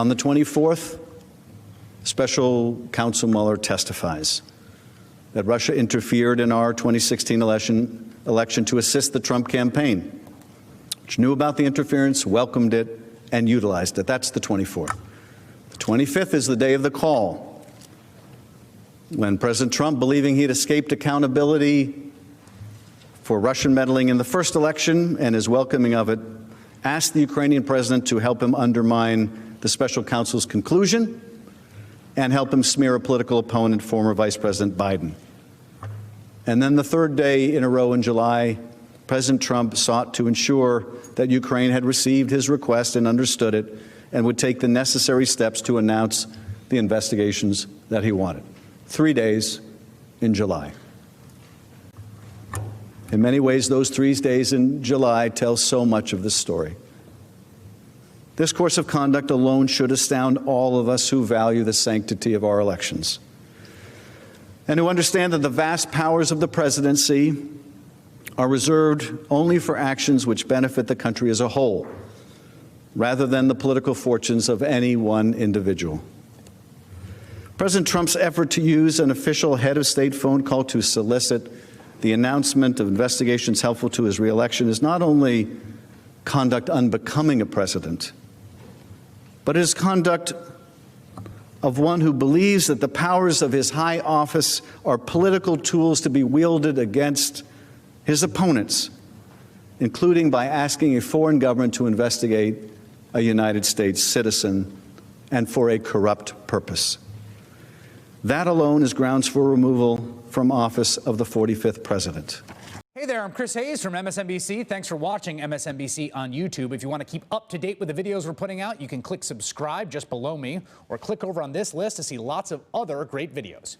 On the 24th, Special Counsel Mueller testifies that Russia interfered in our 2016 election to assist the Trump campaign, which knew about the interference, welcomed it, and utilized it. That's the 24th. The 25th is the day of the call, when President Trump, believing he'd escaped accountability for Russian meddling in the first election and his welcoming of it, asked the Ukrainian president to help him undermine the special counsel's conclusion and help him smear a political opponent, former Vice President Biden. And then the third day in a row in July, President Trump sought to ensure that Ukraine had received his request and understood it and would take the necessary steps to announce the investigations that he wanted. 3 days in July. In many ways, those 3 days in July tell so much of this story. This course of conduct alone should astound all of us who value the sanctity of our elections and who understand that the vast powers of the presidency are reserved only for actions which benefit the country as a whole, rather than the political fortunes of any one individual. President Trump's effort to use an official head of state phone call to solicit the announcement of investigations helpful to his reelection is not only conduct unbecoming a president, but it is conduct of one who believes that the powers of his high office are political tools to be wielded against his opponents, including by asking a foreign government to investigate a United States citizen and for a corrupt purpose. That alone is grounds for removal from office of the 45th president. Hey there, I'm Chris Hayes from MSNBC. Thanks for watching MSNBC on YouTube. If you want to keep up to date with the videos we're putting out, you can click subscribe just below me or click over on this list to see lots of other great videos.